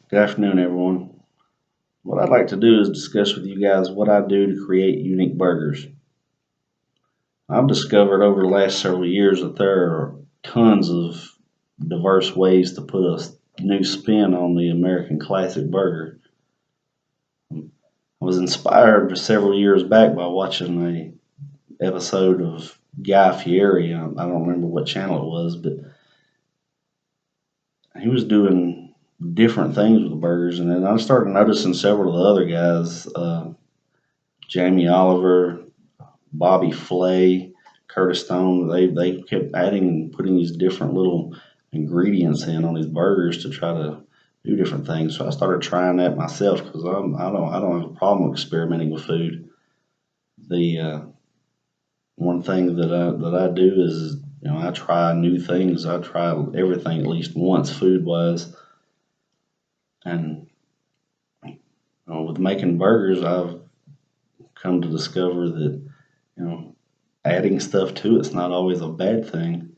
Good afternoon, everyone. What I'd like to do is discuss with you guys what I do to create unique burgers. I've discovered over the last several years that there are tons of diverse ways to put a new spin on the American classic burger. I was inspired several years back by watching a episode of Guy Fieri. I don't remember what channel it was, but he was doing different things with the burgers, and then I started noticing several of the other guys, Jamie Oliver, Bobby Flay, Curtis Stone. They kept adding and putting these different little ingredients in on these burgers to try to do different things. So I started trying that myself because I don't have a problem experimenting with food. The one thing that I do is I try new things. I try everything at least once food wise, and with making burgers, I've come to discover that adding stuff to it's not always a bad thing.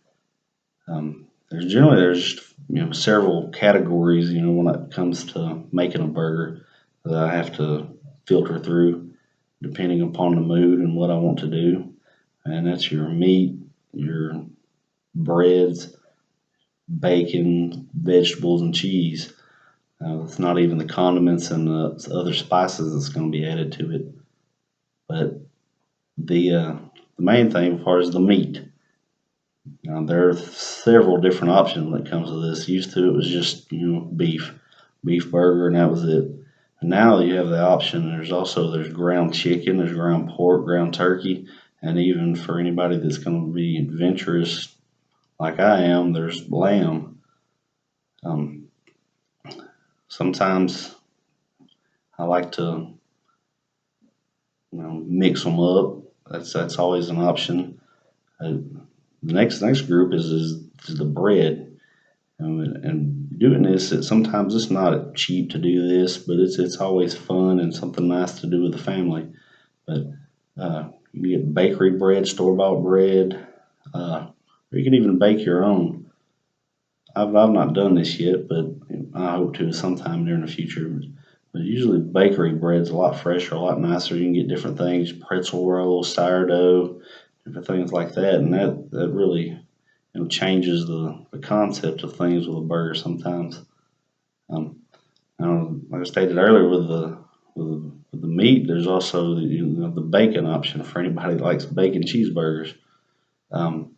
There's several categories when it comes to making a burger that I have to filter through depending upon the mood and what I want to do, and that's your meat, your breads, bacon, vegetables, and cheese. It's not even the condiments and the other spices that's going to be added to it, but the main thing as far as the meat. There are several different options when it comes to this. Used to it was just beef burger, and that was it. And now you have the option. There's ground chicken, there's ground pork, ground turkey, and even for anybody that's going to be adventurous like I am, there's lamb. Um, Sometimes I like to mix them up. That's always an option. The next group is the bread. And doing this, sometimes it's not cheap to do this, but it's always fun and something nice to do with the family. But you can get bakery bread, store bought bread, or you can even bake your own. I've not done this yet, but I hope to sometime during the future. But usually bakery bread's a lot fresher, a lot nicer. You can get different things, pretzel rolls, sourdough, different things like that, and that really changes the concept of things with a burger sometimes. Um, like I stated earlier, with the meat, there's also the bacon option for anybody that likes bacon cheeseburgers. Um,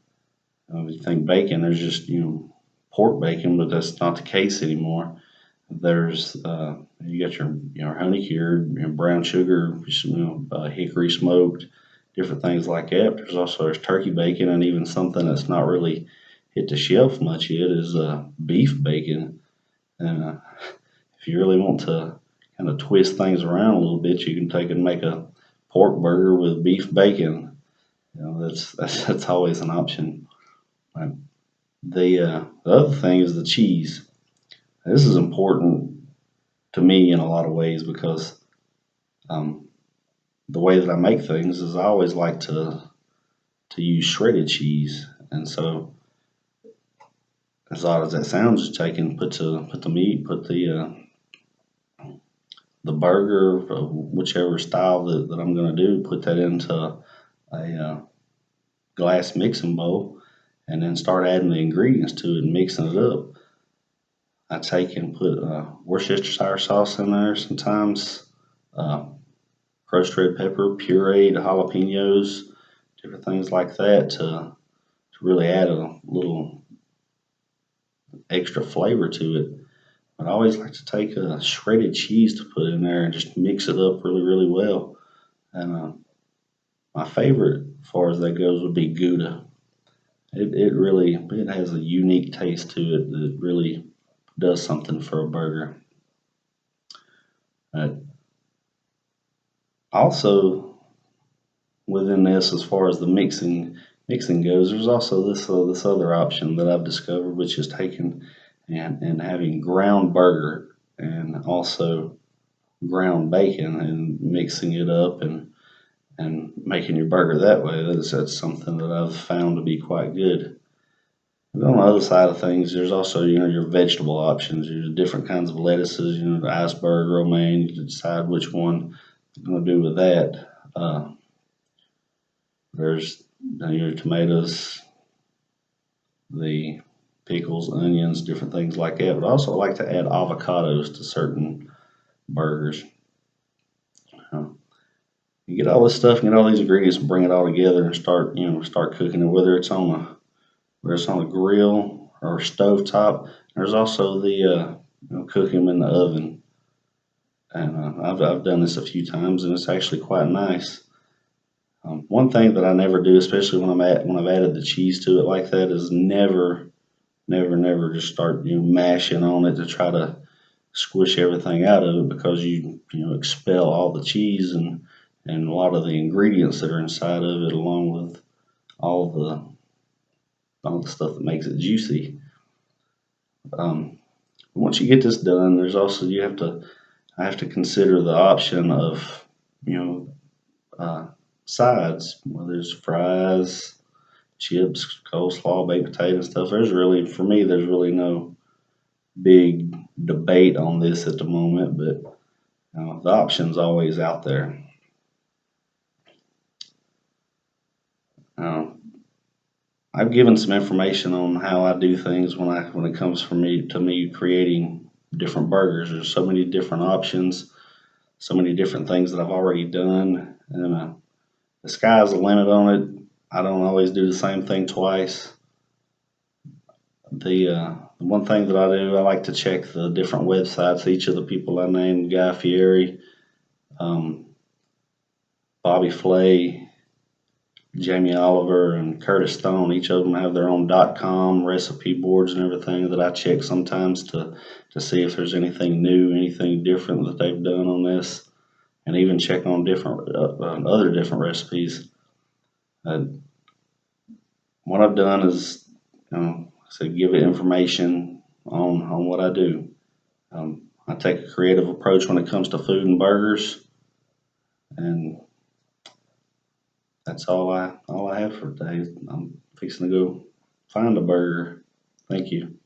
if you think bacon, there's just pork bacon, but that's not the case anymore. There's you got your honey cured, brown sugar, hickory smoked, different things like that. There's turkey bacon, and even something that's not really hit the shelf much yet is beef bacon. And if you really want to kind of twist things around a little bit, you can take and make a pork burger with beef bacon. That's always an option. Right? The other thing is the cheese. This is important to me in a lot of ways because um, the way that I make things is I always like to use shredded cheese, and so as odd as that sounds, just put the meat, put the burger, whichever style that I'm going to do, put that into a glass mixing bowl, and then start adding the ingredients to it and mixing it up. I take and put Worcestershire sauce in there sometimes, uh, crushed red pepper, pureed jalapenos, different things like that to really add a little extra flavor to it. But I always like to take a shredded cheese to put in there and just mix it up really, really well. And my favorite, as far as that goes, would be Gouda. It has a unique taste to it that really does something for a burger. Uh, Also, within this, as far as the mixing goes, there's also this other option that I've discovered, which is taking and having ground burger and also ground bacon and mixing it up and making your burger that way. That's something that I've found to be quite good. But on the other side of things, there's also, your vegetable options. There's different kinds of lettuces, the iceberg, romaine. You decide which one you're going to do with that. There's your tomatoes, the pickles, onions, different things like that. But I also like to add avocados to certain burgers. Uh, you get all this stuff, get all these ingredients, and bring it all together and start cooking it. Whether it's on a grill or stove top. There's also the cooking them in the oven, and I've done this a few times, and it's actually quite nice. One thing that I never do, especially when I've added the cheese to it like that, is never just start mashing on it to try to squish everything out of it, because you expel all the cheese and a lot of the ingredients that are inside of it, along with all the all the stuff that makes it juicy. Um, Once you get this done, there's also I have to consider the option of you know uh, sides, whether it's fries, chips, coleslaw, baked potato stuff. For me, there's really no big debate on this at the moment, but the option's always out there. Uh, I've given some information on how I do things when it comes for me creating different burgers. There's so many different options, so many different things that I've already done, and the sky's the limit on it. I don't always do the same thing twice. The one thing that I do, I like to check the different websites. Each of the people I named, Guy Fieri, um, Bobby Flay, Jamie Oliver, and Curtis Stone, each of them have their own .com recipe boards and everything that I check sometimes to see if there's anything new, anything different that they've done on this, and even check on different other different recipes. Uh, what I've done is, give it information on what I do. I take a creative approach when it comes to food and burgers, and that's all I have for today. I'm fixing to go find a burger. Thank you.